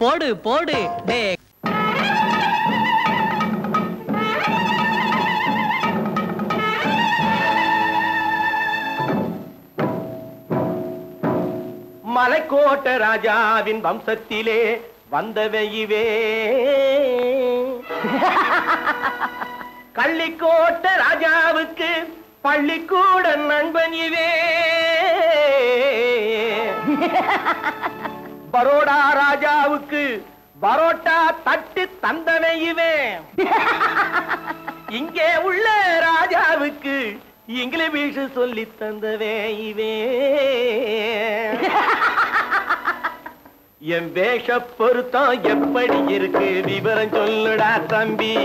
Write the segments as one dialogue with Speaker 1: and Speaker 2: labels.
Speaker 1: போடு போடு டே.
Speaker 2: மலைக்கோட்ட ராஜாவின் வம்சத்திலே வந்தவையுவே கள்ளிக்கோட்ட ராஜாவுக்கு பள்ளிக்கூட நண்பன் இவே பரோடா ராஜாவுக்கு பரோட்டா தட்டு தந்தனையுவே இங்கே உள்ள ராஜாவுக்கு இங்கிலீஷ் சொல்லி தந்தவே இவே என் வேஷ பொருத்தம் எப்படி இருக்கு விவரம் சொல்லுடா தம்பி.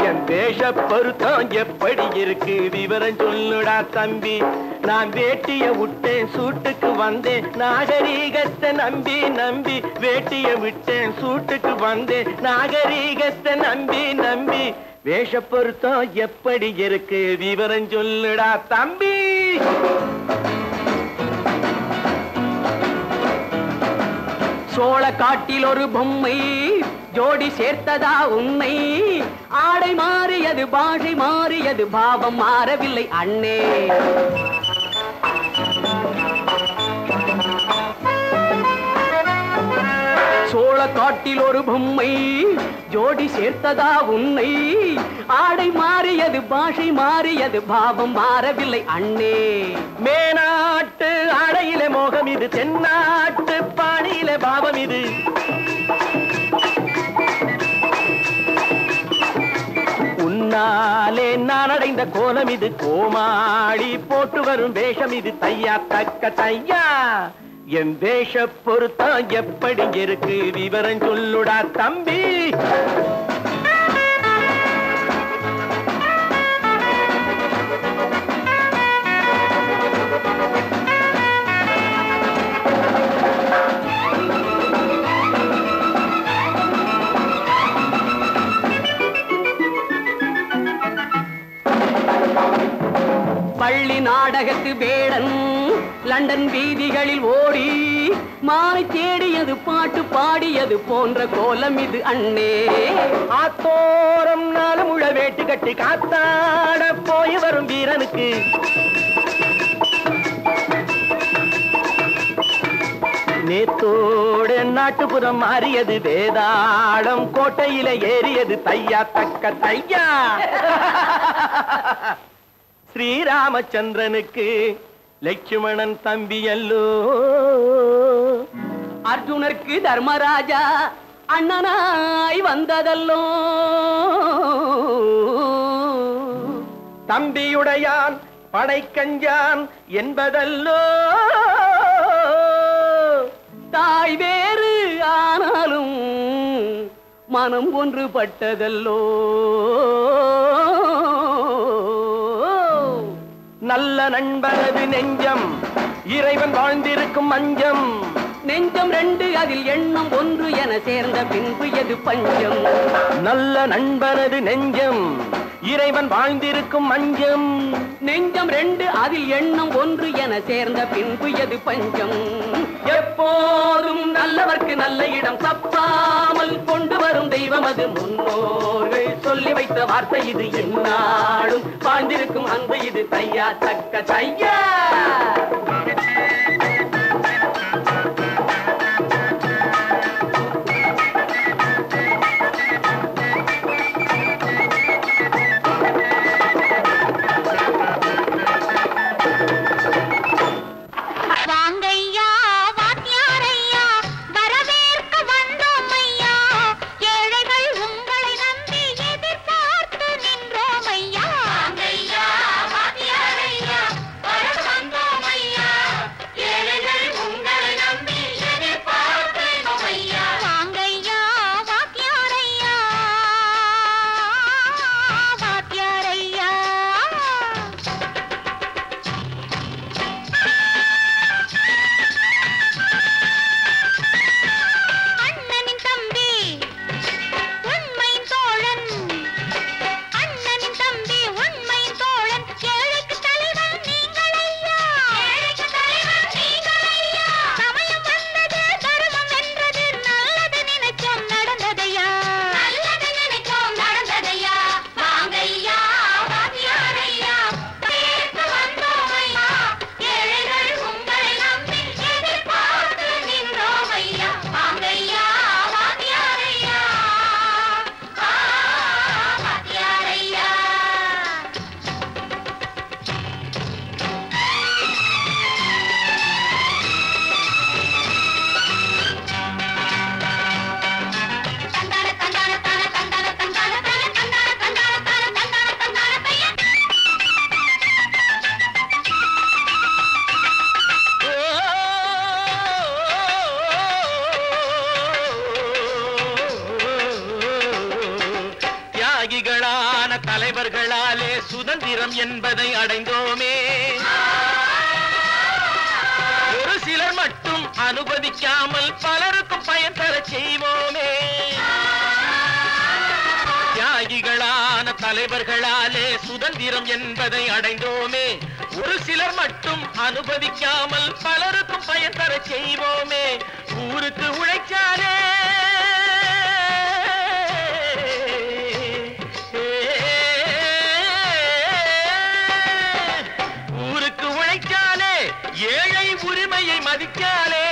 Speaker 2: என் வேஷ பொருத்தம் எப்படி இருக்கு விவரம் சொல்லுடா தம்பி. நான் வேட்டிய விட்டேன் சூட்டுக்கு வந்தேன் நாகரீகத்தை நம்பி நம்பி. வேட்டிய விட்டேன் சூட்டுக்கு வந்தேன் நாகரீகத்தை நம்பி நம்பி. வேஷ பொருத்தம் எப்படி இருக்கு விவரம் சொல்லுடா தம்பி.
Speaker 1: சோழ காட்டில் ஒரு பொம்மை ஜோடி சேர்த்ததா உன்னை. ஆடை மாறியது பாஷை மாறியது பாவம் மாறவில்லை அண்ணே. சோழ காட்டில் ஒரு பொம்மை ஜோடி சேர்த்ததா உன்னை. ஆடை மாறியது பாஷை மாறியது பாவம் மாறவில்லை அண்ணே.
Speaker 2: மேனாட்டு ஆடையிலே மோகம் இது தென்னாட்டு பாணியிலே பாவம் இது. உன்னாலே நான் அடைந்த கோலம் இது கோமாளி போட்டு வரும் வேஷம் இது தையா தக்க தையா. என் வேஷ பொருத்தம் எப்படி இருக்கு விவரம் சொல்லுடா தம்பி.
Speaker 1: பள்ளி நாடகத்து வேடன் லண்டன் வீதிகளில் ஓடி மாலை தேடியது பாட்டு பாடியது போன்ற கோலம் இது அண்ணே.
Speaker 2: ஆத்தோரம் நாளும் உள்ள வேட்டு கட்டி காத்தாட போய் வரும் வீரனுக்கு நேத்தோடு நாட்டுப்புறம் மாறியது வேதாளம் கோட்டையில ஏறியது தையா தக்க தையா. ஸ்ரீராமச்சந்திரனுக்கு லட்சுமணன் தம்பி அல்லோ.
Speaker 1: அர்ஜுனருக்கு தர்மராஜா அண்ணனாய் வந்ததல்லோ.
Speaker 2: தம்பியுடையான் படைக்கஞ்சான் என்பதல்லோ.
Speaker 1: தாய் வேறு ஆனாலும் மனம் ஒன்றுபட்டதல்லோ.
Speaker 2: நல்ல நண்பனது நெஞ்சம் இறைவன் வாழ்ந்திருக்கும் மஞ்சம்.
Speaker 1: நெஞ்சம் ரெண்டு அதில் எண்ணம் ஒன்று என சேர்ந்த பின்பு எது பஞ்சம்.
Speaker 2: நல்ல நண்பனது நெஞ்சம் இறைவன் வாழ்ந்திருக்கும் மஞ்சம்.
Speaker 1: நெஞ்சம் ரெண்டு அதில் எண்ணம் ஒன்று என சேர்ந்த பின்பு எது பஞ்சம். எப்போதும் நல்லவர்க்கு நல்ல இடம் தப்பாமல் கொண்டு வரும் தெய்வம் அது முன்னோர்கள் சொல்லி வைத்த வார்த்தை இது. என்னாலும் வாழ்ந்திருக்கும் அன்பு இது தையா தக்க தையா.
Speaker 3: வாங்கையா வாத்தியாரையா வரவு வந்தோமையா.
Speaker 2: தலைவர்களாலே சுதந்திரம் என்பதை அடைந்தோமே. ஒரு சிலர் மட்டும் அனுமதிக்காமல் பலருக்கும் பயன் தர செய்வோமே. தியாகிகளான தலைவர்களாலே சுதந்திரம் என்பதை அடைந்தோமே. ஒரு சிலர் மட்டும் அனுமதிக்காமல் பலருக்கும் பயன் தர செய்வோமே. ஊருக்கு உழைச்சாலே ஏழை உரிமையை மதிக்காலே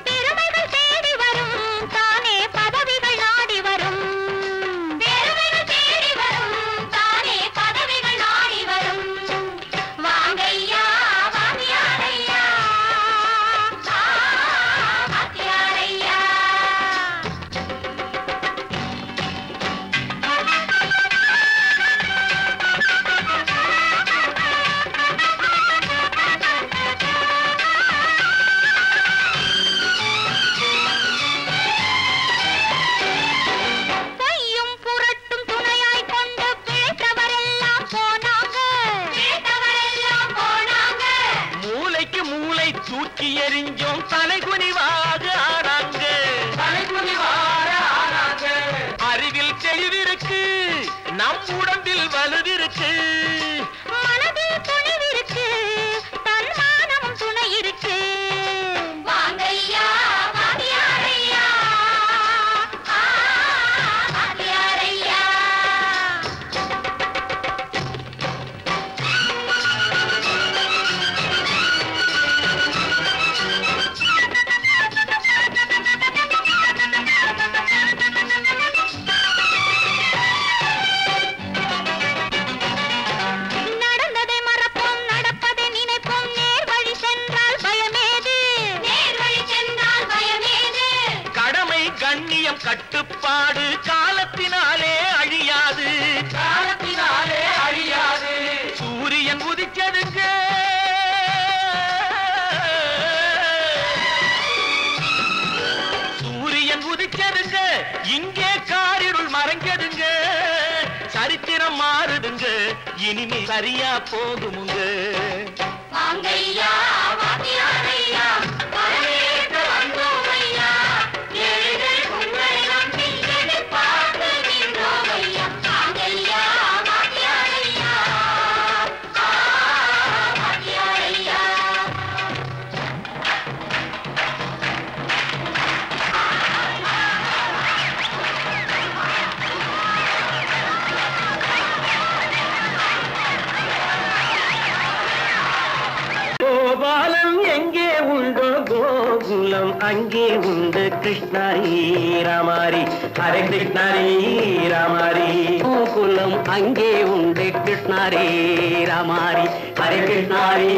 Speaker 3: பெருமைகள் தேடி வரும் தானே பதவிகள் நாடி வரும். பெருமைகள் தேடி வரும் தானே பதவிகள் நாடி வரும். வாங்கையா வாங்கியாரையா வாங்கியாரையா.
Speaker 2: தூக்கி எறிஞ்சோம் தலைகுனிவாக ஆனாங்க. அறிவில் தெளிவிருக்கு, நம் உடம்பில் வலுவிருக்கு,
Speaker 3: மனதில் துணிவிருக்கு, தன்மானம் துணை இருக்கு. வாங்கையா வாங்கியாரையா வாங்கியாரையா. நடந்ததை மறப்போம், நடப்பதை நினைப்போம். நேர் வழி சென்றால் பயமேது, நேர் வழி சென்றால் பயமேது.
Speaker 2: கடமை கண்ணியம் கட்டுப்பாடு காலத்தினாலே அழியாது, சூரியன் உதிச்சதுங்க, சூரியன் உதிச்சதுங்க, இங்கே காரிருள் மறைஞ்சதுங்க. சரித்திரம் மாறுதுங்க, இனிமே சரியா போகுமுங்க.
Speaker 3: வாங்கையா வாங்கியாரையா வரவேற்க வந்தோமையா. ஏழைகள் உங்களை நம்பி எதிர்பார்த்து நின்றோமையா. வாங்கையா வாங்கியாரையா வாங்கியாரையா.
Speaker 2: கோபாலம் எங்கே உண்டோ கோகுலம் அங்கே உண்டு. கிருஷ்ணாரி ராமாரி ஹரே கிருஷ்ணாரி ராமாரி.
Speaker 1: கோகுலம் அங்கே உண்டு. கிருஷ்ணாரே ராமாரி ஹரே கிருஷ்ணாரி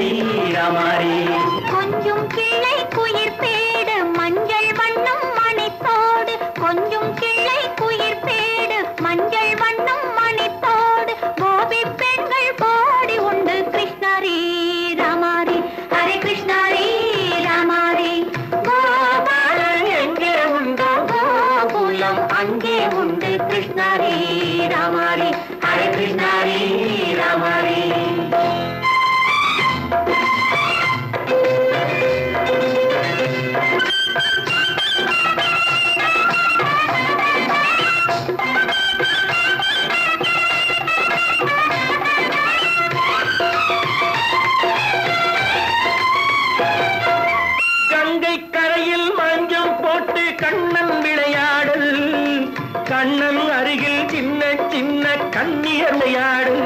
Speaker 1: ராமாரி.
Speaker 3: கொஞ்சம் கிளை குயிர் பேடு மஞ்சள் வண்ணம் மணித்தோடு. கொஞ்சம் கிளை குயிர் பேடு மஞ்சள் வண்ணம் மணித்தோடு. கோபி பெண்கள் போடி உண்டு. கிருஷ்ணாரி ராமாரி ஹரே கிருஷ்ணாரி ராமாரி.
Speaker 1: கோபாலம் எங்கே உண்டோ கோகுலம் அங்கே உண்டு. கிருஷ்ணாரே ராமாரி ஹரே கிருஷ்ணாரி ராமாரி.
Speaker 2: கங்கை கரையில் மஞ்சம் போட்டு கண்ணன் விளையாடல், கண்ணன் அருகில் சின்ன சின்ன கண்ணீர் விளையாடல்.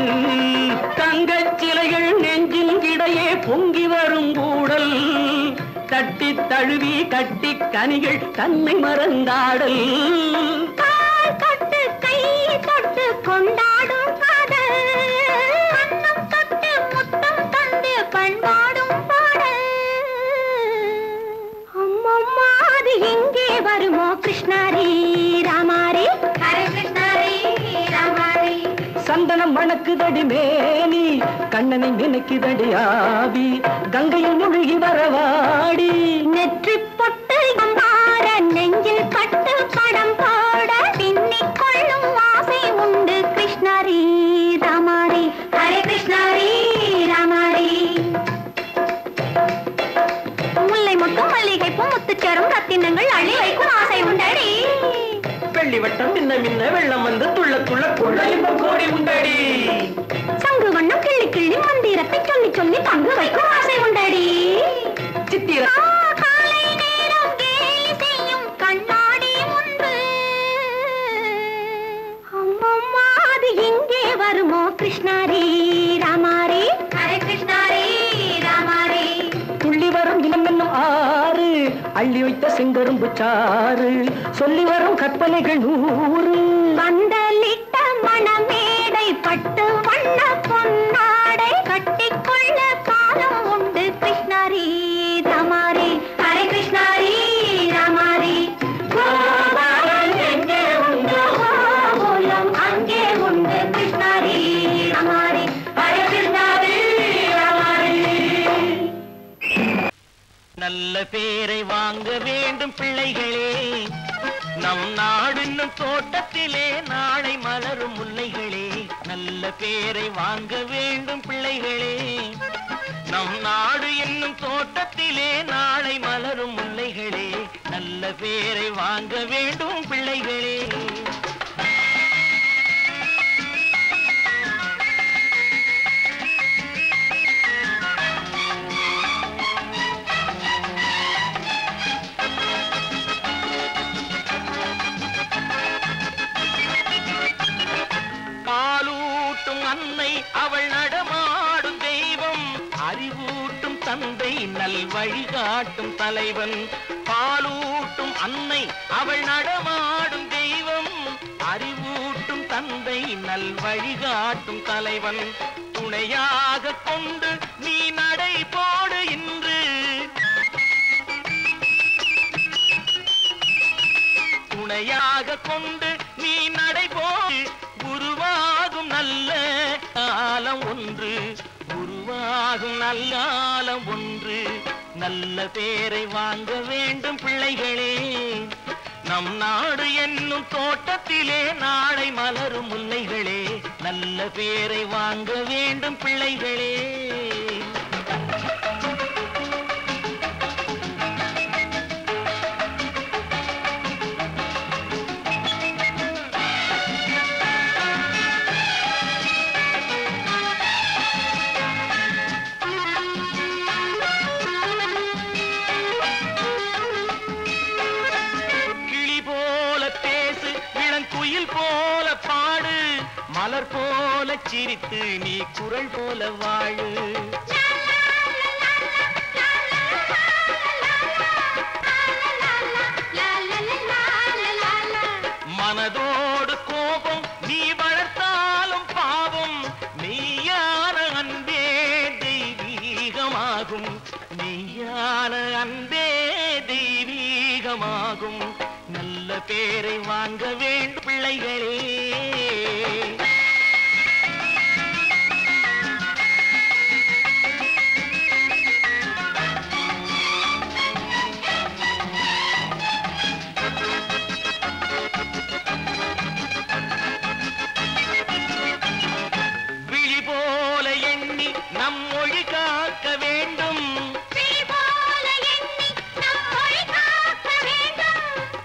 Speaker 1: தங்கச் சிலைகள் நெஞ்சின் இடையே பொங்கி வரும் கூடல். தட்டி தழுவி கட்டி கனிகள் தன்னை மறந்தாடல்.
Speaker 3: கால் தொட்டு கை தொட்டு கொண்டாடும் காதல். கண்ணம் தொட்டு முத்தம் தந்து பண்பாடும் பாடல். அம்மம்மா அது எங்கே வருமோ. கிருஷ்ணாரி ராமாரி ஹரே கிருஷ்ணாரி ராமாரி.
Speaker 1: சந்தனம் மணக்குதடி மேனி, கண்ணனை நினைக்குதடி ஆவி. கங்கையில் மூழ்கி வரவாடி.
Speaker 3: நெற்றி பொட்டு மாற நெஞ்சில் பட்டு படம் போட பின்னி
Speaker 2: வட்டம் சின்ன மின்ன வெள்ளம் வந்து துள்ள துள்ள கொள்ள இன்பம் கோடி உண்டடி.
Speaker 3: சங்கு வண்ணம் கிள்ளி கிள்ளி மந்திரத்தை சொல்லி சொல்லி பங்கு வைக்கும் ஆசை உண்டடி.
Speaker 2: சித்திர
Speaker 3: காலை நேரம் கேலி செய்யும் கண்ணாடி முன்பு அம்மம்மா அது எங்கே வருமோ கிருஷ்ணாரி ராமாரி ஹரே கிருஷ்ணாரி ராமாரி.
Speaker 2: துள்ளி வரும் இனம் என்னும் ஆறு அள்ளி வைத்த செங்கரும்பு சாறு சொல்லி வரும் கற்பனைகள் 100.
Speaker 3: பந்தலிட்ட மணமேடை பட்டு வண்ண பொன்னாடை கட்டிக்கொள்ள காலம் உண்டு கிருஷ்ணாரி ராமாரி ஹரே கிருஷ்ணாரி ராமாரி. கோபாலன் எங்கே உண்டு கோலம் அங்கே உண்டு கிருஷ்ணாரி ராமாரி ஹரே கிருஷ்ணாரி ராமாரி.
Speaker 2: நல்ல பேரை வாங்க வேண்டும் பிள்ளைகளே, நம் நாடு என்னும் தோட்டத்திலே நாளை மலரும் முல்லைகளே. நல்ல பேரை வாங்க வேண்டும் பிள்ளைகளே, நம் நாடு என்னும் தோட்டத்திலே நாளை மலரும் முல்லைகளே. நல்ல பேரை வாங்க வேண்டும் பிள்ளைகளே. பாலூட்டும் அன்னை அவள் நடமாடும் தெய்வம், அறிவூட்டும் தந்தை நல் வழிகாட்டும் தலைவன். பாலூட்டும் அன்னை அவள் நடமாடும் தெய்வம், அறிவூட்டும் தந்தை நல் வழிகாட்டும் தலைவன். துணையாக கொண்டு நீ நடை போடு இன்று, துணையாக கொண்டு நீ நடை போடு. உருவாகும் நல்ல காலம் ஒன்று, உருவாகும் நல்ல காலம் ஒன்று. நல்ல பேரை வாங்க வேண்டும் பிள்ளைகளே, நம் நாடு என்னும் தோட்டத்திலே நாளை மலரும் முல்லைகளே. நல்ல பேரை வாங்க வேண்டும் பிள்ளைகளே. குயில் போல பாடு, மலர் போல சிரித்து நீ குரல் போல வாழு. மனதோடு கோபம் நீ வளர்த்தாலும் பாவம், மெய்யான அன்பே தெய்வீகமாகும், மெய்யான அன்பே தெய்வீகமாகும். நல்ல பேரை வாங்க வேண்டும் பிள்ளைகளே. விழி போல எண்ணி நம் மொழி காக்க வேண்டும்,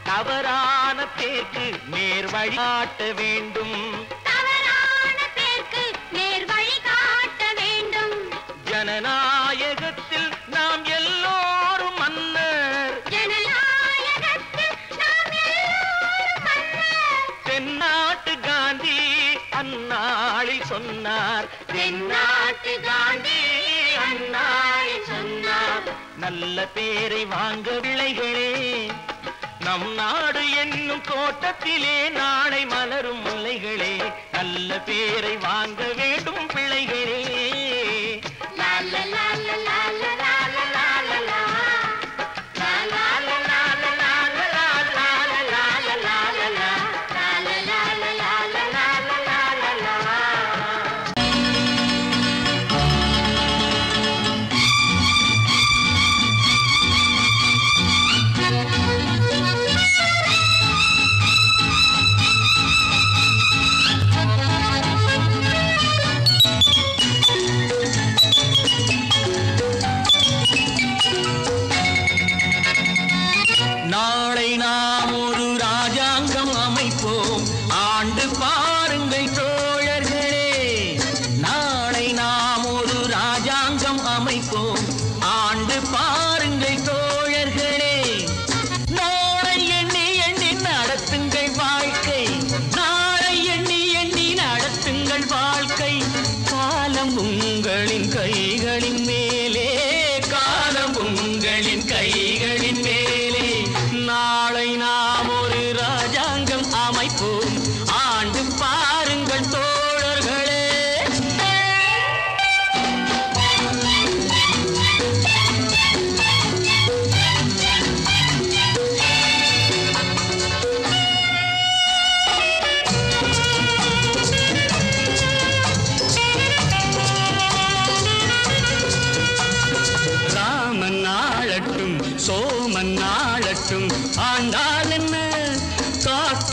Speaker 2: தவறான பேருக்கு நேர் வழி காட்ட வேண்டும்,
Speaker 3: தவறான பேருக்கு நேர் வழி காட்ட வேண்டும்.
Speaker 2: ஜனநாயகத்தில் நாம் எல்லோரும் மன்னர்,
Speaker 3: ஜனநாயகத்தில் நாம் எல்லோரும் மன்னர்.
Speaker 2: தென்னாட்டு காந்தி அந்நாளில் சொன்னார்,
Speaker 3: தென்னாட்டு காந்தி அந்நாளில் சொன்னார்.
Speaker 2: நல்ல பேரை வாங்க பிள்ளைகளே, நம் நாடு என்னும் தோட்டத்திலே நாளை மலரும் முல்லைகளே. நல்ல பேரை வாங்க வேண்டும் பிள்ளைகளே.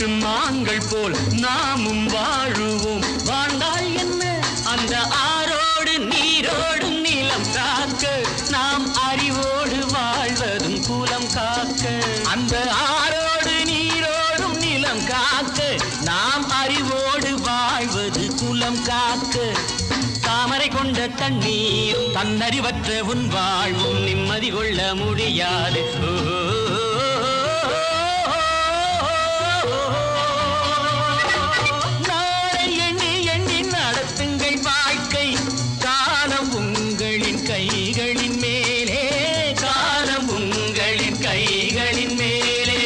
Speaker 4: காட்டு மான்கள் போல் நாமும் வாழுவோம். வாழ்ந்தால் என்ன அந்த ஆரோடு நீரோடும் நிலம் காக்க, நாம் அறிவோடு வாழ்வதும் குலம் காக்க. அந்த ஆரோடு நீரோடும் நிலம் காக்க, நாம் அறிவோடு வாழ்வது குலம் காக்க. தாமரை கொண்ட தண்ணீர் தன்னறிவற்ற உன் வாழ்வும் நிம்மதி கொள்ள முடியாது. நாளை எண்ணி எண்ணி நடத்துங்கள் வாழ்க்கை, காலம் உங்களின் கைகளின் மேலே, காலம் உங்களின் கைகளின் மேலே.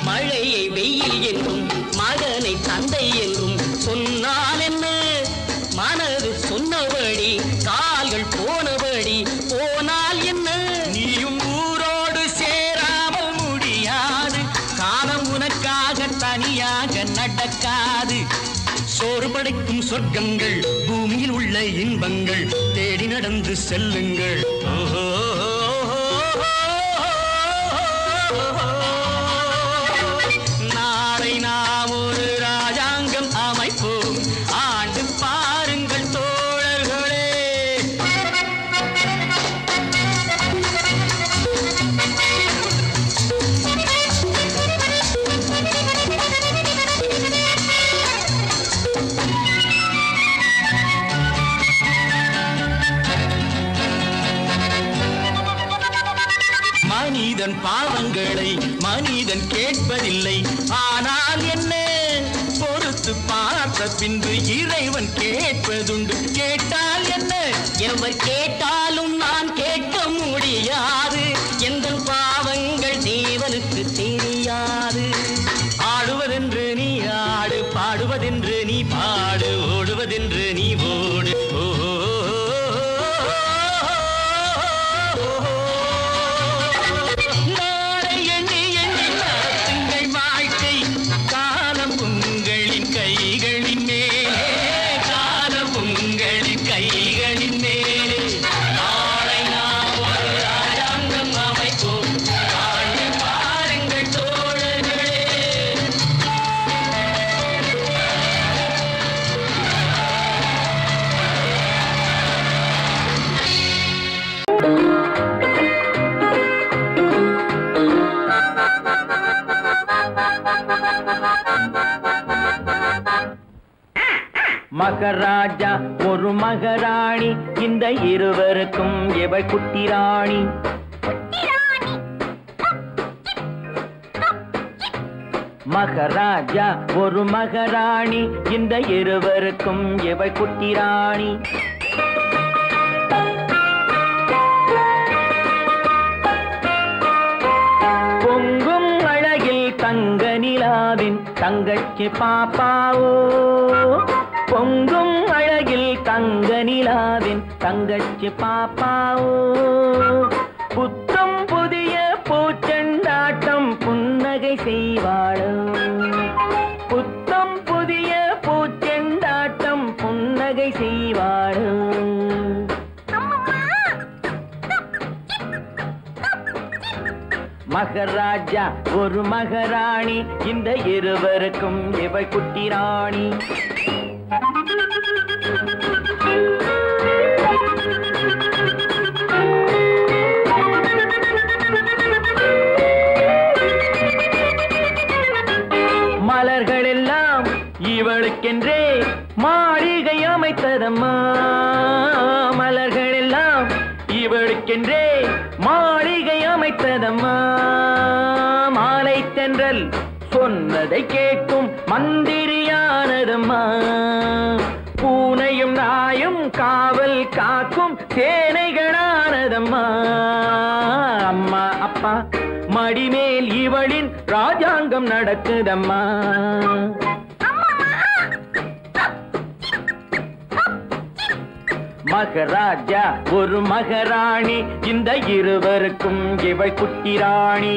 Speaker 4: மழையை வெயில் என்றும் மகனை தந்தை என்றும் சொன்னால் என்ன, மனது சொன்னபடி கால்கள் போனபடி போனால் என்ன. நீயும் ஊரோடு சேராமல் முடியாது, காலம் உனக்காக தனியாக நடக்காது. சோறு படைக்கும் சொர்க்கங்கள் பூமியில் உள்ள இன்பங்கள் தேடி நடந்து செல்லுங்கள். நாளை நாம் ஒரு ராஜாங்கம் அமைப்போம், ஆண்டு பாருங்கள் தோழர்களே. மனிதன் பாவங்களை மனிதன் கேட்பதில்லை, ஆனால் என்ன பொறுத்து பார்த்த பின்பு இறைவன் கேட்பதுண்டு. கேட்டால் என்ன, எவர் கேட்டாலும் நான் கேட்க முடியாது. எந்த பாவங்கள் தேவனுக்கு தெரியாது. ஆடுவதென்று நீ ஆடு, பாடுவதென்று நீ பாடு, ஓடுவதென்று நீ ஓடு.
Speaker 2: மகராஜா ஒரு மகராணி, இந்த இருவருக்கும் எவள் குட்டி ராணி. மகராஜா ஒரு மகராணி, இந்த இருவருக்கும் எவள் குட்டி ராணி. பொங்கும் அழகில் தங்க நிலாவின் தங்கச்சி பாப்பாவோ, பொங்கும் அழகில் தங்க நிலாவின் தங்கச்சி பாப்பாவோ. புத்தம் புதிய பூச்செண்டாட்டம் புன்னகை செய்வாளோ, புத்தம் புதிய பூச்செண்டாட்டம் புன்னகை செய்வாளோ. மகராஜா ஒரு மகராணி, இந்த இருவருக்கும் இவள் குட்டி ராணி. மலர்கள் எல்லாம் இவளுக்கென்றே மாளிகை அமைத்ததம்மா, மலர்கள் எல்லாம் இவளுக்கென்றே மாளிகை அமைத்ததம்மா. மாலை தென்றல் சொன்னதை கேட்கும் மந்திரியானதம்மா, பூனையும் நாயும் காவல் காக்கும் சேனைகளானதம்மா. அம்மா அப்பா மடிமேல் இவளின் ராஜாங்கம் நடக்குதம்மா. மகாராஜா ஒரு மகாராணி, இந்த இருவருக்கும் இவள் குட்டி ராணி.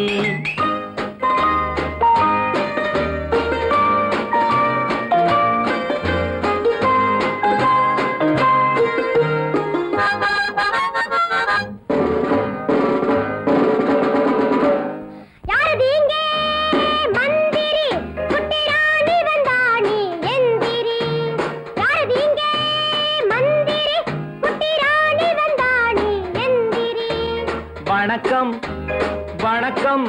Speaker 2: வணக்கம் வணக்கம்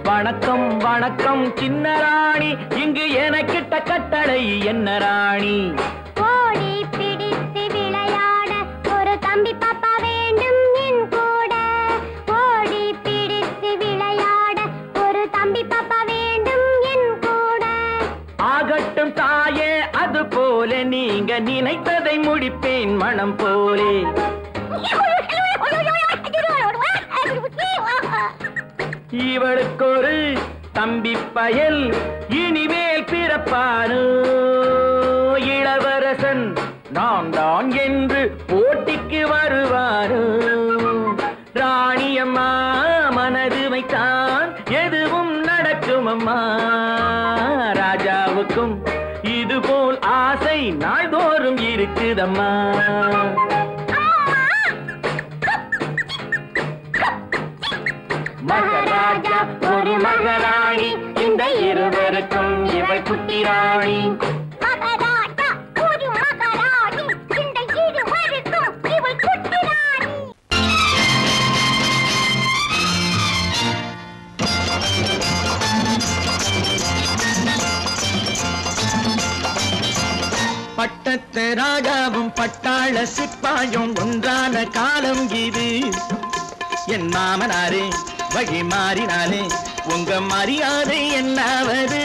Speaker 2: வணக்கம் வணக்கம் சின்ன ராணி, இங்கு எனக்கிட்ட கட்டளை என்ன ராணி?
Speaker 3: ஓடி பிடித்து விளையாட ஒரு தம்பி பாப்பா வேண்டும் என் கூட. ஓடி பிடித்து விளையாட ஒரு தம்பி பாப்பா வேண்டும் என் கூட.
Speaker 2: ஆகட்டும் தாயே, அது போல நீங்க நினைத்ததை முடிப்பேன் மனம் போலே. இவளுக்கு ஒரு தம்பி பயல் இனிமேல் பிறப்பானோ, இளவரசன் நான் தான் என்று போட்டிக்கு வருவானோ. ராணியம்மா மனது வைத்தான் எதுவும் நடக்கும் அம்மா. ராஜாவுக்கும் இதுபோல் ஆசை நாள்தோறும் இருக்குதம்மா. மகாராஜா ஒரு மகாராணி, இந்த இருவருக்கும் இவள் குட்டி ராணி.
Speaker 3: மகாராஜா ஒரு மகாராணி, இந்த இருவருக்கும் இவள் குட்டி ராணி.
Speaker 4: பட்டத்து ராஜாவும் பட்டாள சிப்பாயும் ஒன்றான காலம் இது. என் மாமனாரே வழி மாறினாலே உங்க மரியாதை என்னாவது?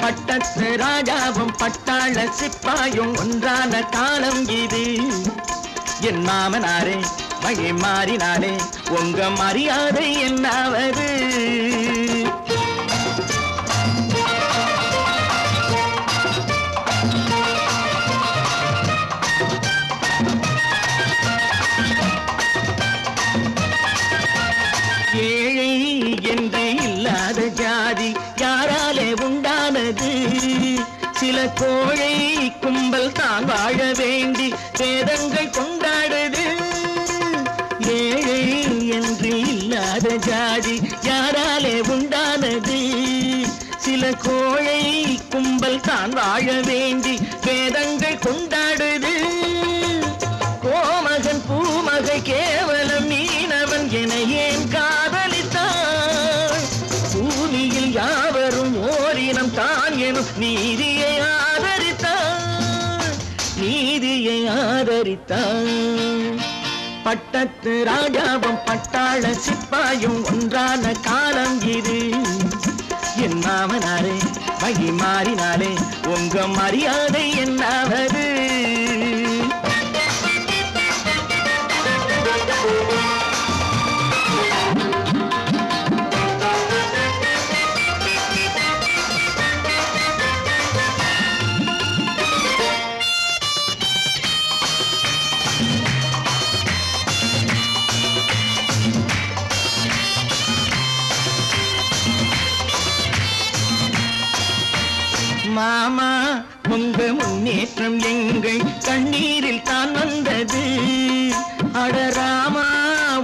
Speaker 4: பட்டத்து ராஜாவும் பட்டாள சிப்பாயும் ஒன்றான காலம் இது. என் மாமனாரே வழி மாறினாலே உங்க மரியாதை என்னாவது? ஏழை என்று இல்லாத ஜாதி யாராலே உண்டானது? சில கோழை கும்பல் தான் வாழ வேண்டி வேதங்கள் கொண்டாடுது. ஏழை என்று இல்லாத ஜாதி யாராலே உண்டானது? சில கோழை கும்பல் தான் வாழ வேண்டி வேதங்கள் கொண்டாடுது. கோமகன் பூமகை கேவலம் மீனவன் என ஏன் காதலித்தான்? பூமியில் யாவரும் ஓரினம் தான் எனும் நீதியை ஆதரித்தான், நீதியை ஆதரித்தான். பட்டத்து ராஜாவும் பட்டாள சிப்பாயும் ஒன்றான காலம் இது. என் மாமனாரே வழி மாறினாலே உங்க மரியாதை என்னாவது? மாமா உங்க முன்னேற்றம் எங்கள் கண்ணீரில் தான் வந்தது. அடராமா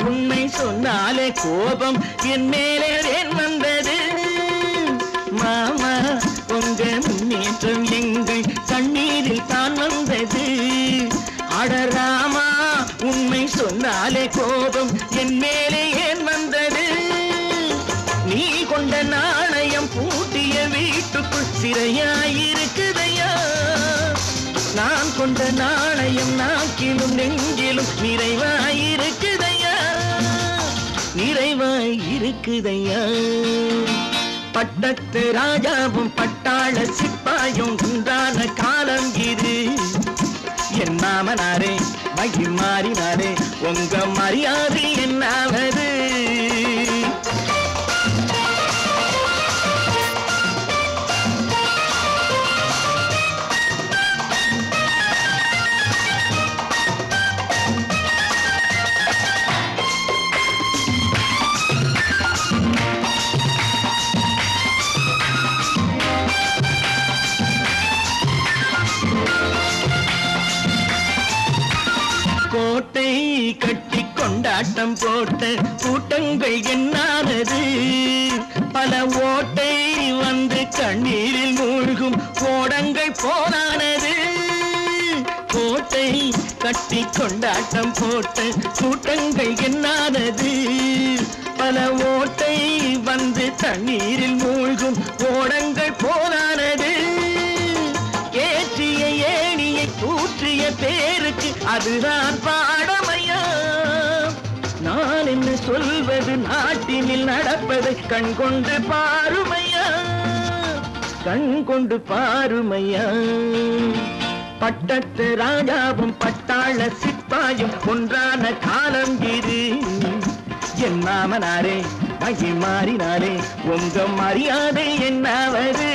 Speaker 4: உண்மை சொன்னாலே கோபம் என் மேலே ஏன் வந்தது? மாமா உங்க முன்னேற்றம் எங்கள் கண்ணீரில் தான் வந்தது. அடராமா உண்மை சொன்னாலே கோபம் என் மேலே ஏன் வந்தது? நீ கொண்ட நாணயம் பூட்டிய வீட்டுக்குள் சிறையாயிருக்குதையா? நான் கொண்ட நாணயம் நாக்கிலும் நெஞ்சிலும் நிறைவாயிருக்குதையா, நிறைவாயிருக்குதையா. பட்டத்து ராஜாவும் பட்டாள சிப்பாயும் உண்டான காலம் இது. என் மாமனாரே வழி மாறினாரே உங்க மரியாதை என்னாவது? கட்டி கொண்டாட்டம் போட்ட கூட்டங்கள் என்னானது பல ஓட்டை வந்து கண்ணீரில் மூழ்கும் ஓடங்கள் போனானது கோட்டை கட்டி கொண்டாட்டம் போட்ட கூட்டங்கள் என்னானது பல ஓட்டை வந்து தண்ணீரில் மூழ்கும் ஓடங்கள் போனானது ஏற்றிய ஏணியை தூற்றிய பேருக்கு அதுதான் பாடமையா நான் என்ன சொல்வது நாட்டினில் நடப்பதை கண் கொண்டு பாருமையா கண் கொண்டு பாருமையா பட்டத்து ராஜாவும் பட்டாள சிப்பாயும் ஒன்றான காலம் இது என் மாமனாரே மகி மாறினாரே உங்க மரியாதை என்னாவது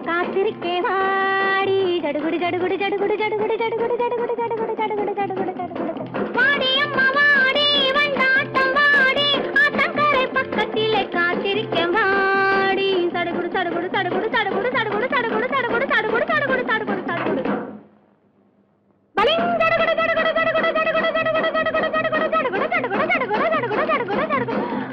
Speaker 3: காத்திருக்கே வாடி ஜடுகுடு ஜடுகுடு ஜடுகுடு ஜடுகுடு ஜடுகுடு ஜடுகுடு ஜடுகுடு ஜடுகுடு ஜடுகுடு ஜடுகுடு வாடி அம்மா வாடி வண்டாட்டம் வாடி ஆத்தங்கரை பக்கத்திலே காத்திருக்கே வாடி சடுகுடு சடுகுடு சடுகுடு சடுகுடு சடுகுடு சடுகுடு சடுகுடு சடுகுடு சடுகுடு சடுகுடு சடுகுடு பலிங் ஜடுகுடு ஜடுகுடு ஜடுகுடு ஜடுகுடு ஜடுகுடு ஜடுகுடு ஜடுகுடு ஜடுகுடு ஜடுகுடு ஜடுகுடு ஜடுகுடு ஜடுகுடு ஜடுகுடு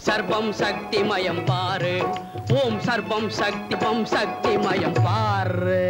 Speaker 1: சர்வம் சக்திமயம் பாரு, ஓம் சர்வம் சக்திமயம் பாரு.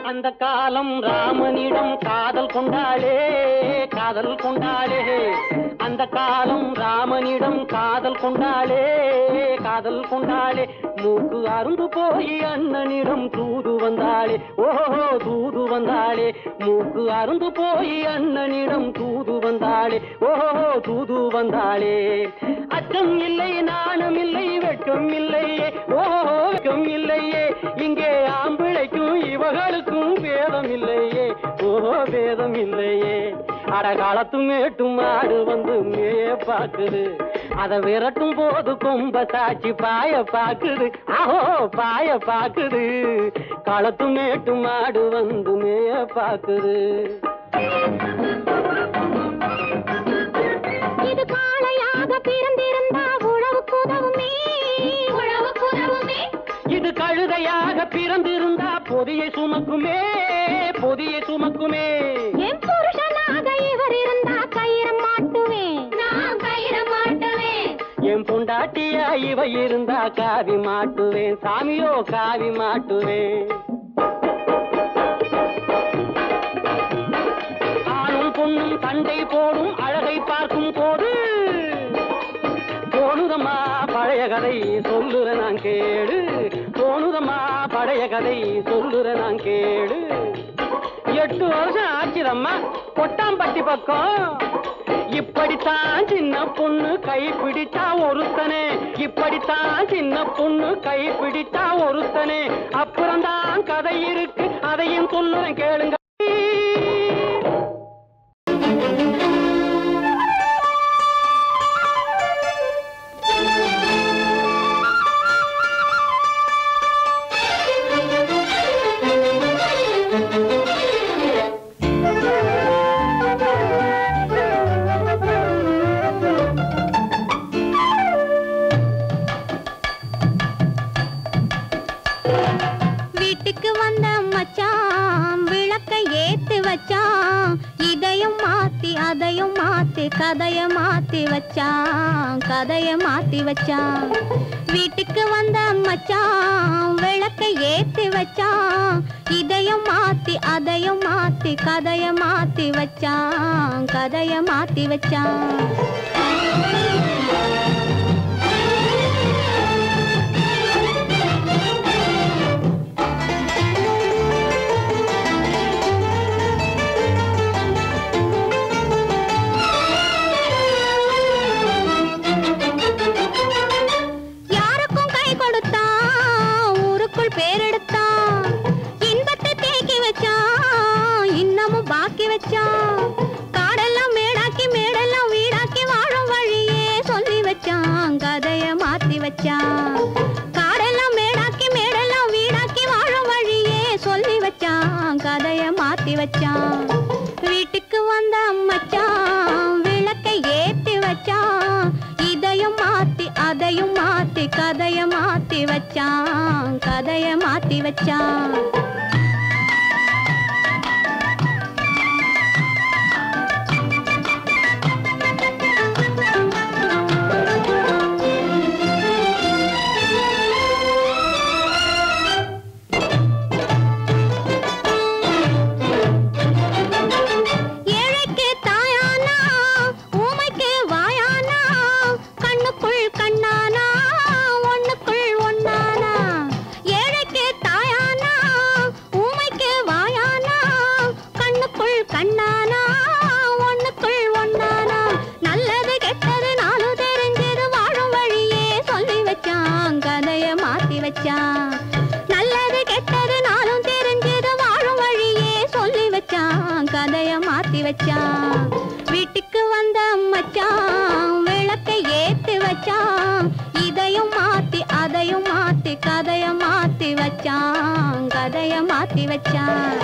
Speaker 2: அந்த காலம் ராமனிடம் காதல் கொண்டாளே காதல் கொண்டாளே, அந்த காலம் ராமனிடம் காதல் கொண்டாளே காதல் கொண்டாளே. மூக்கு அருந்து போய் அண்ணனிடம் தூது வந்தாளே, ஓஹோ தூது வந்தாளே. மூக்கு அருந்து போய் அண்ணனிடம் தூது வந்தாளே, ஓஹோ தூது வந்தாளே. அச்சம் இல்லை நாணம் இல்லை வெட்கம் இல்லையே, ஓஹோ வெட்கம் இல்லையே. இங்கே ஆம்பிளைக்கும் இவர்களுக்கும் பேதம் இல்லையே, ஓஹோ பேதம் இல்லையே. அடகாலத்து மேட்டும் ஆடு வந்து மேய பாக்குது, அதை விரட்டும் போது கொம்ப சாட்சி பாய பாக்குது, ஆஹோ பாய பாக்குது. களத்து மேட்டும் ஆடு வந்து மேய பாக்குது.
Speaker 3: இது காளையாக பிறந்திருந்தா உழவுக்கு உதவுமே, உழவுக்கு உதவுமே.
Speaker 2: இது கழுதையாக பிறந்திருந்தா பொதியை சுமக்குமே, பொதியை சுமக்குமே.
Speaker 3: என் புருஷனாக இவர் இருந்தா கயிறம் மாட்டுவேன், நான் கயிறம் மாட்டுவேன்.
Speaker 2: என் பொண்டாட்டியா இவ இருந்தா காவி மாட்டுவேன், சாமியோ காவி மாட்டுவேன். ஆணும் பொண்ணும் சண்டை போடும் அழகை பார்க்கும் போது தோணுதம்மா பழைய கதை சொல்லுற நான் கேடு, தோணுதம்மா பழைய கதை சொல்லுற நான் கேடு. 8 வருஷம் ஆச்சுதம்மா கொட்டாம்பட்டி பக்கம். இப்படித்தான் சின்ன பொண்ணு கை பிடித்தா ஒருத்தனே, இப்படித்தான் சின்ன பொண்ணு கை பிடித்தா ஒருத்தனே. அப்புறம்தான் கதை இருக்கு, அதையும் சொல்லுறேன் கேளுங்க.
Speaker 3: வீட்டுக்கு வந்த மச்சான் விளக்கை ஏத்தி வச்சான், இதையும் மாத்தி அதையும் மாத்தி கதைய மாத்தி வச்சான், கதைய மாத்தி வச்சான். வீட்டுக்கு வந்த மச்சான் விளக்கை ஏத்தி வச்சான், இதையும் மாத்தி அதையும் மாத்தி கதைய மாத்தி வச்சான், கதைய மாத்தி வச்சான். மாத்தி வச்சான் வீட்டுக்கு வந்த மச்சான் விளக்கை ஏத்தி வச்சான் இதையும் மாத்தி அதையும் மாத்தி கதைய மாத்தி வச்சான் கதைய மாத்தி வச்சான் நல்லது கெட்டது நாளும் தெரிஞ்சது வாழும் வழியே சொல்லி வச்சான் கதைய மாத்தி வச்சான் வீட்டுக்கு வந்த மச்சான் விளக்கை ஏத்தி வச்சான் இதையும் மாத்தி அதையும் மாத்தி கதைய மாத்தி வச்சான் கதைய மாத்தி வச்சான்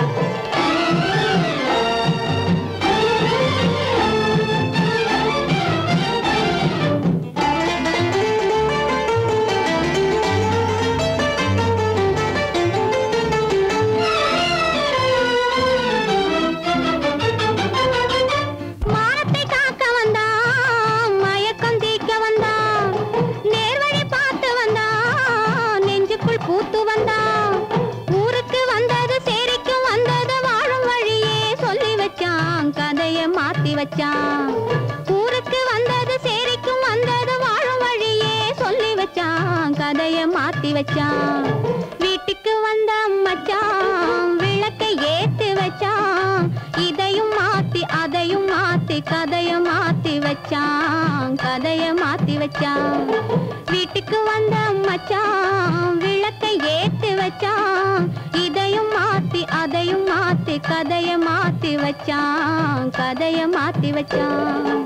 Speaker 3: ஊருக்கு வந்தது சேரிக்கும் வந்தது வாழும் வழியே சொல்லி வச்சான் கதைய மாத்தி வச்சான் வீட்டுக்கு வந்த மச்சான் விளக்கை ஏத்தி வச்சான் இதையும் மாத்தி அதையும் மாத்தி கதைய மாத்தி வச்சான் கதைய மாத்தி வச்சான் வீட்டுக்கு வந்த மச்சான் விளக்கை ஏத்தி வச்சான் இதையும் மாத்தி அதையும் மாத்தி கதைய மாத்தி வச்சான் கதைய மாத்தி வச்சான்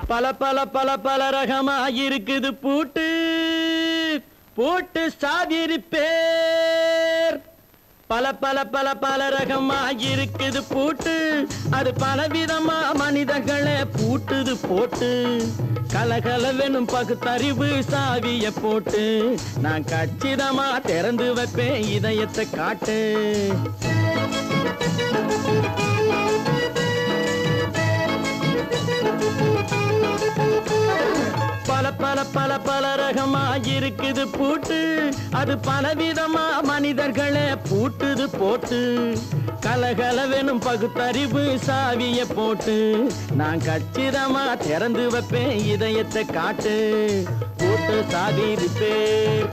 Speaker 2: பல பல பல பல ரகமா இருக்குது பூட்டு பூட்டு சாதிரி பேர் பல பல பல பல ரகமா இருக்குது பூட்டு அது பலவிதமா மனிதர்களை பூட்டுது போட்டு கலகலவெனும் பகுத்தறிவு சாவிய போட்டு நான் கச்சிதமா திறந்து வைப்பேன் இதயத்தை காட்டு பல பல பல பல ரகமா இருக்குது பூட்டு அது பலவிதமா மனிதர்களை பூட்டுது போட்டு கலகலவெனும் பகுத்தறிவு சாவிய போட்டு நான் கச்சிதமா திறந்து வைப்பேன் இதயத்தை காட்டு போட்டு சாதிரு பேர்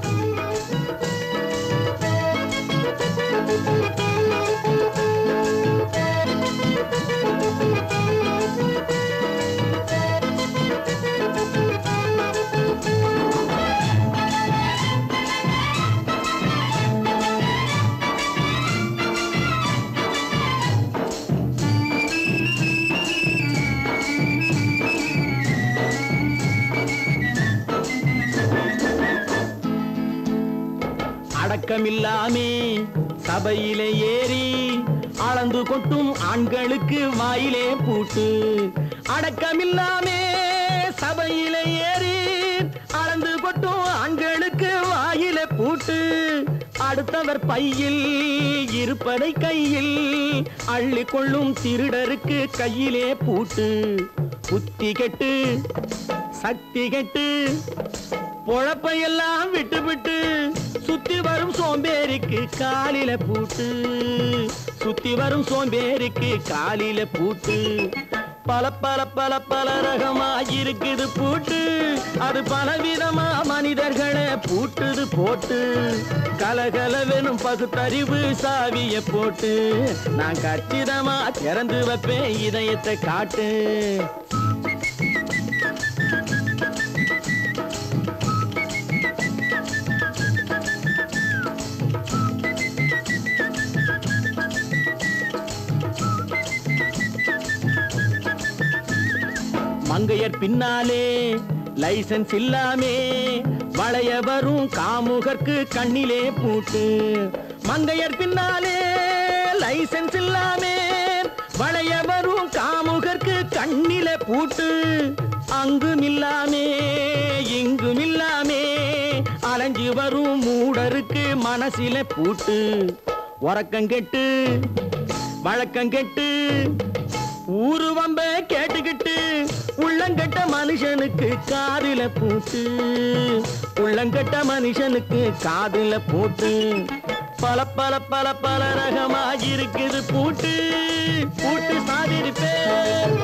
Speaker 2: அடக்கமில்லாமே சபையிலே ஏறி அளந்து கொட்டும் ஆண்களுக்கு வாயிலே பூட்டு அடக்கமில்லாமே சபையிலே ஏறி அளந்து கொட்டும் ஆண்களுக்கு வாயிலே பூட்டு அடுத்தவர் பையில் இருப்பதை கையில் அள்ளிக்கொள்ளும் திருடருக்கு கையிலே பூட்டு புத்தி கெட்டு
Speaker 4: சக்தி கெட்டு பொழப்பையெல்லாம் விட்டு விட்டு சுத்தி வரும் சோம்பேறிக்கு காலில பூட்டு, சுத்தி வரும் சோம்பேறிக்கு காலில பூட்டு. பல பல பல பல ரகமா இருக்குது பூட்டு, அது பலவிதமா மனிதர்களை பூட்டுது போட்டு. கலகலவெனும் பகுத்தறிவு சாவிய போட்டு நான் கச்சிதமா திறந்து வைப்பேன் இதயத்தை காட்டு. மங்கையர் பின்னாலே லைசன்ஸ் இல்லாமே வளைய வரும் காமுகர்க்கு கண்ணிலே பூட்டு. மங்கையர் பின்னாலே லைசன்ஸ் இல்லாமே வளைய வரும் காமுகர்க்கு கண்ணிலே பூட்டு. அங்கும் இல்லாமே இங்கும் இல்லாமே அலைஞ்சு வரும் மூடருக்கு மனசில பூட்டு. உறக்கம் கெட்டு வழக்கம் கெட்டு ஊரு வம்ப கேட்டுக்கிட்டு உள்ளங்கட்ட மனுஷனுக்கு காதுல பூட்டு, உள்ளங்கட்ட மனுஷனுக்கு காதுல பூட்டு. பல பல பல பல ரகமா இருக்குது பூட்டு, பூட்டு சாதிருப்பேன்.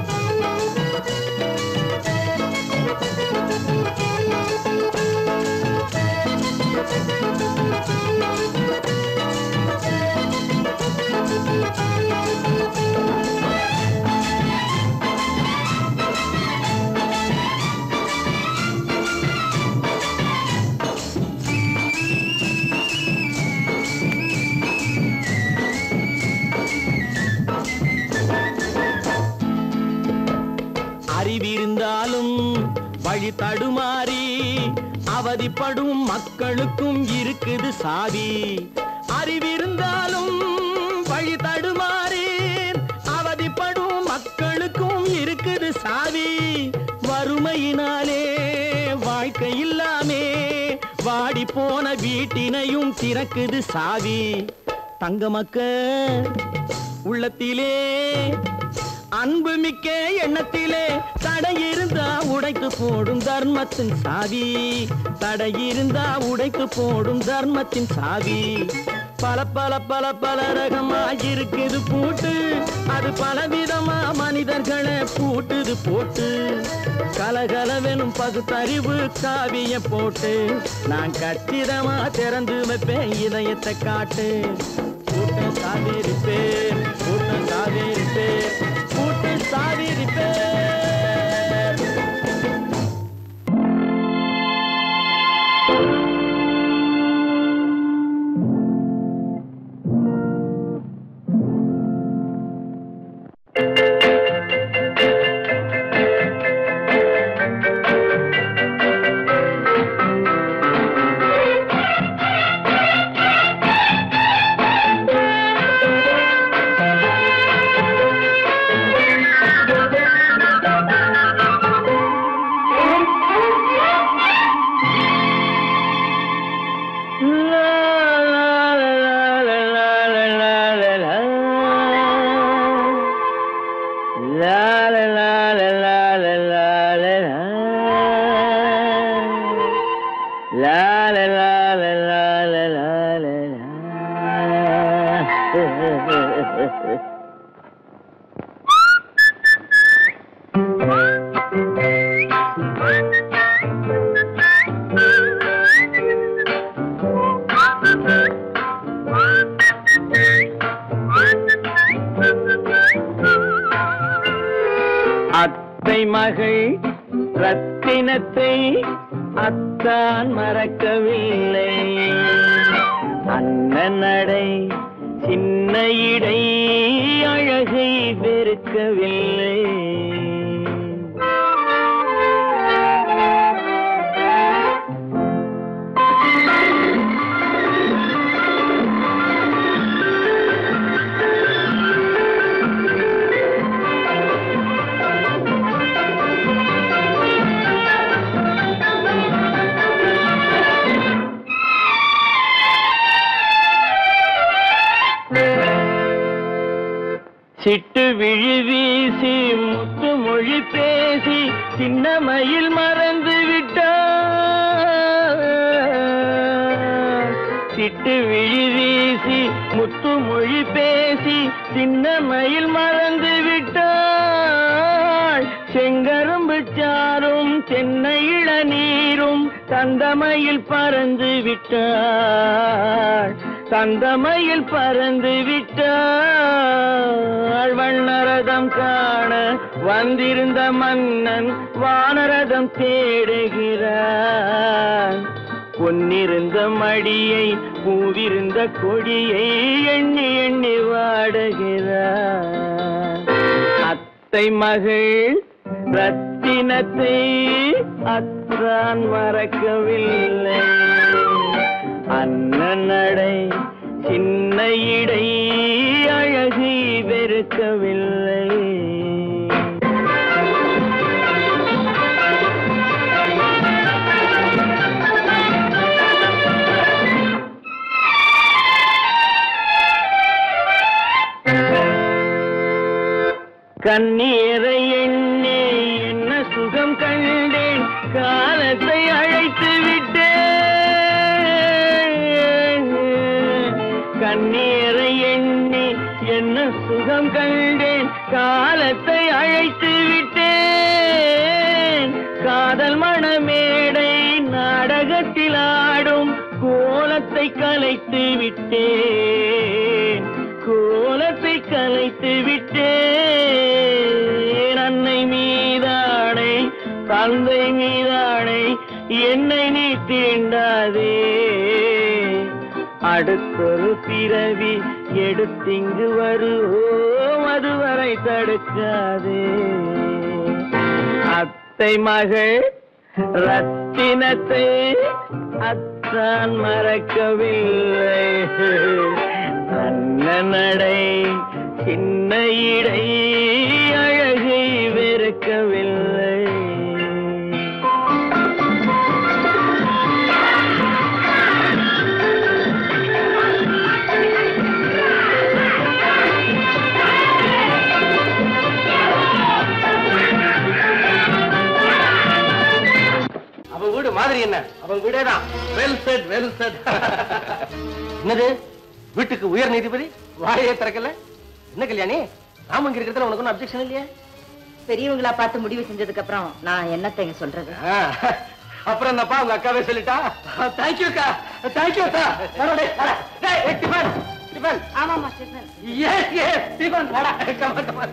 Speaker 4: அறிவிருந்தாலும் வழி தடுமாறி அவதிப்படும் மக்களுக்கும் இருக்குது சாவி. அறிவிருந்தாலும் வழி தடுமாறி அவதிப்படும் மக்களுக்கும் இருக்குது சாவி. வறுமையினாலே வாழ்க்கை இல்லாமே வாடி போன வீட்டினையும் திறக்குது சாவி. தங்க மக்க உள்ளத்திலே அன்பு மிக்க எண்ணத்திலே தடை இருந்தா உடைத்து போடும் தர்மத்தின் சாவி, தடை இருந்தா உடைத்து போடும் தர்மத்தின் சாவி. பல பல பல பல ரகமா இருக்குது பூட்டு, அது பலவிதமா மனிதர்களை பூட்டுது போட்டு. கலகலவெனும் பகுத்தறிவு சாவிய போட்டு நான் கச்சிதமா திறந்து வைப்பேன் இதயத்தை காட்டு. பூட்டு சாவிருப்பேன், பூட்டு சாவிருப்பேன், பூட்டு சாவிருப்பேன். அத்தை மகள் ரத்தினத்தை அத்தான் மறக்கவில்லை, அண்ணன் நடை சின்ன இடை அழகை வெறுக்கவில்லை. சிட்டு விழி வீசி முத்து மொழி பேசி சின்னமையில் மறந்து இளநீரும் தந்தமையில் பறந்து விட்டாள், தந்தமையில் பறந்து விட்டாள். வண்ணரதம் காண வந்திருந்த மன்னன் வானரதம் தேடுகிறான். பொன்னிருந்த மடியை பூவிருந்த கொடியை எண்ணி எண்ணி வாடுகிறான். அத்தை மகள் ரத்தினத்தை அத்தான் மறக்கவில்லை. அண்ணன் நடை சின்ன இடை அழகை வெறுக்கவில்லை. கண்ணீரை எண்ணே என்ன சுகம் கண்டேன், காலத்தை அழைத்து விட்டேன். கண்ணீரை எண்ணே என்ன சுகம் கண்டேன், காலத்தை அழைத்து விட்டேன். காதல் மணமேடை நாடகத்தில் ஆடும் கோலத்தை கலைத்து விட்டேன், கோலத்தை கலைத்து விட்டேன். அன்னை மீதானை தந்தை மீதானை என்னை நீ தீண்டாதே. அடுத்தொரு பிறவி எடுத்திங்கு வருவோம், அதுவரை தடுக்காதே. அத்தை மகள் ரத்தினத்தை அத்தான் மறக்கவில்லை. அண்ணன் நடை சின்ன இடை அழகை வெறுக்கவில்லை.
Speaker 2: அவன் வீடு மாதிரி என்ன, அவன் வீடேதான். Well set, well set. என்னது வீட்டுக்கு உயர் நீதிபதி வாழையே திறக்கல? என்ன கல்யாணி, நாம இங்க இருக்கிறதுல உனக்கு ஒன்னும் அப்செக்ஷன் இல்லையா?
Speaker 5: பெரியவங்களா பார்த்து முடிவு செஞ்சதுக்கு அப்புறம் நான் என்னத்தைங்க சொல்றது?
Speaker 2: அப்புறம் என்னப்பா உங்க அக்காவே சொல்லிட்டா? தேங்க்யூ அக்கா, தேங்க்யூ அக்கா. Tiffin tiffin.
Speaker 5: ஆமாமா ஸ்டீஃபன்.
Speaker 2: Yes yes tiffin. கமா கமா.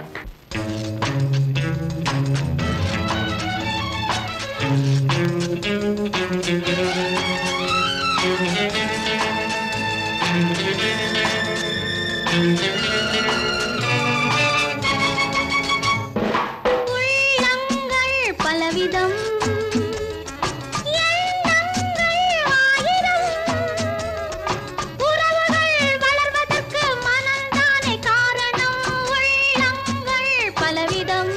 Speaker 3: உள்ளங்கள் பலவிதம், எண்ணங்கள் ஆயிரம், உறவுகள் வளர்வதற்கு மனம்தானே காரணம். உள்ளங்கள் பலவிதம்,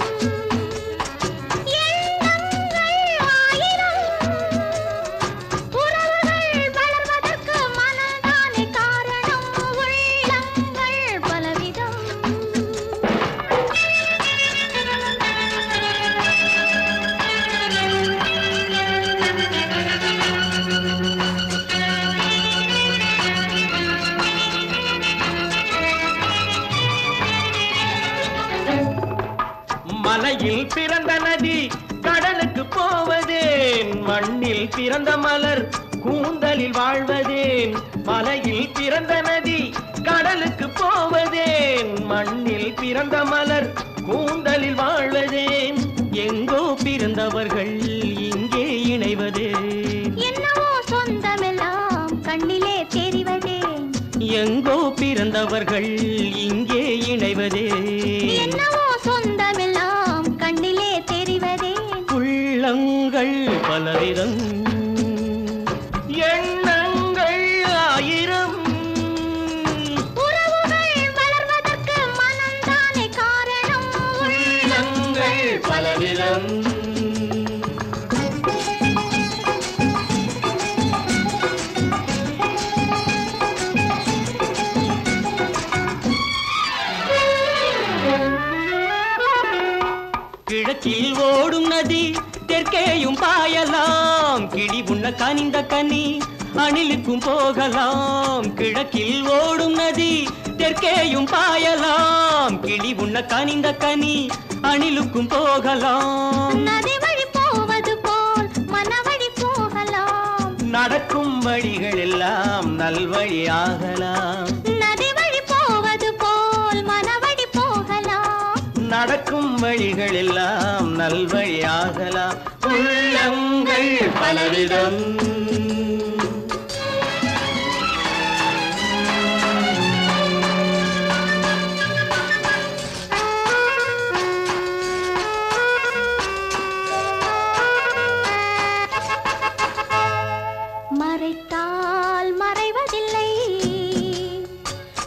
Speaker 3: எண்ணங்கள் ஆயிரம், உறவுகள் வளர்வதற்கு மனம்தானே காரணம். உள்ளங்கள் பலவிதம்.
Speaker 2: மலையில் பிறந்த நதி கடலுக்கு போவதேன், மண்ணில் பிறந்த மலர் கூந்தலில் வாழ்வதேன். மலையில் பிறந்த நதி கடலுக்கு போவதேன், மண்ணில் பிறந்த மலர் கூந்தலில் வாழ்வதேன். எங்கோ பிறந்தவர்கள் இங்கே இணைவதே,
Speaker 3: என்னவோ சொந்தமெல்லாம் கண்ணிலே தெரிவதே,
Speaker 2: எங்கோ பிறந்தவர்கள் இங்கே இணைவதே.
Speaker 3: என்னவோ சொந்தமெல்லாம் கண்ணிலே தெரிவதே.
Speaker 2: உள்ளங்கள் பலவிதம், எண்ணங்கள் ஆயிரம்,
Speaker 3: உறவுகள் வளர்வதற்கு மனம்தானே காரணம்.
Speaker 2: உள்ளங்கள் பலவிதம். கிழக்கில் ஓடும் நதி தெற்கேயும் பாயலாம், கிளி உண்ண கனிந்த கனி அணிலுக்கும் போகலாம். கிழக்கில் ஓடும் நதி தெற்கேயும் பாயலாம், கிளி உண்ண கனிந்த கனி அணிலுக்கும் போகலாம்.
Speaker 3: நதி வழி போவது போல்
Speaker 2: நடக்கும் வழிகள் எல்லாம் நல்வழியாகலாம்.
Speaker 3: நதி வழி போவது போல் மனவழி போகலாம்.
Speaker 2: நடக்கும் வழிகள் எல்லாம் நல்வழியாகலாம். உள்ளங்கள் பலவிதம்.
Speaker 3: மறைத்தால் மறைவதில்லை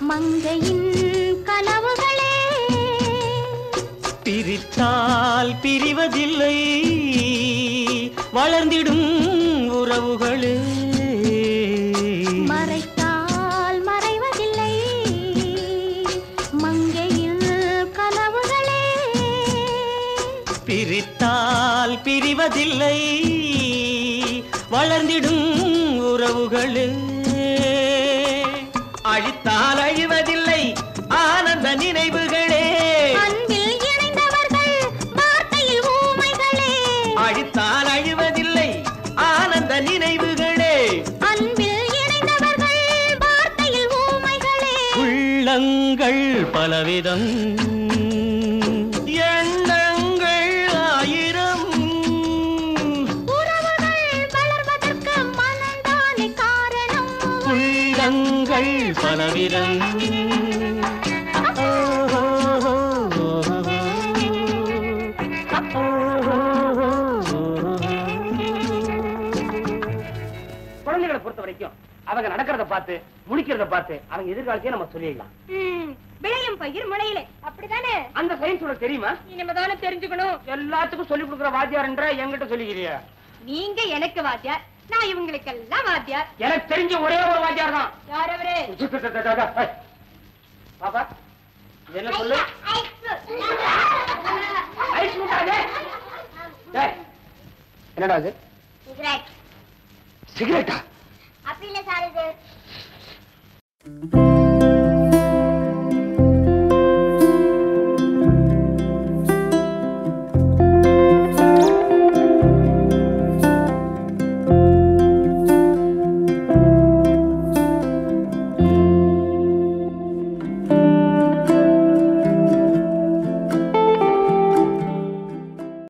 Speaker 3: மங்கையின் கனவுகளே.
Speaker 2: பிரித்தால் பிரிவதில்லை வளர்ந்திடும் உறவுகளே.
Speaker 3: மறைத்தால் மறைவதில்லை மங்கையின் கனவுகளே.
Speaker 2: பிரித்தால் பிரிவதில்லை வளர்ந்திடும் உறவுகளே. அழித்தால் அழிவதில்லை ஆனந்த நினைவுகளே.
Speaker 3: அன்பில் இணைந்தவர்கள் வார்த்தையில் ஊமைகளே.
Speaker 2: அழித்தால் அழிவதில்லை ஆனந்த நினைவுகளே.
Speaker 3: அன்பில் இணைந்தவர்கள் வார்த்தையில் ஊமைகளே.
Speaker 2: உள்ளங்கள் பலவிதம் எண்ணங்கள் ஆயிரம்.
Speaker 3: உறவுகள் வளர்வதற்கு மனம்தானே காரணம்.
Speaker 2: உள்ளங்கள் பலவிதம்.
Speaker 1: குழந்தைகளை பொறுத்த வரைக்கும் அவங்க நடக்கிறத பார்த்து முடிக்கிறத பார்த்து அவங்க எதிர்காலத்தையே நம்ம சொல்லிடலாம்.
Speaker 3: விளையும் பயிர் முளையிலே அப்படித்தானே?
Speaker 1: அந்த சயின்ஸ் உனக்கு தெரியுமா?
Speaker 3: இனிமேதானே தெரிஞ்சுக்கணும்.
Speaker 1: எல்லாத்துக்கும் சொல்லி கொடுக்குற வாத்தியார்ன்ற என்கிட்ட சொல்லிக்கிறியா?
Speaker 3: நீங்க எனக்கு வாத்தியார், நான் இவங்களுக்கெல்லாம் வாத்தியார்.
Speaker 1: எனக்கு தெரிஞ்ச ஒரே ஒரு வாத்தியார் தான்.
Speaker 3: யார் அவரு?
Speaker 1: பாப்பா இது என்ன சொல்லு? ஐஸ் முட்டாதே. டேய், என்னடா அது? சிகரெட்டா?
Speaker 3: அப்படி இல்ல சார், இது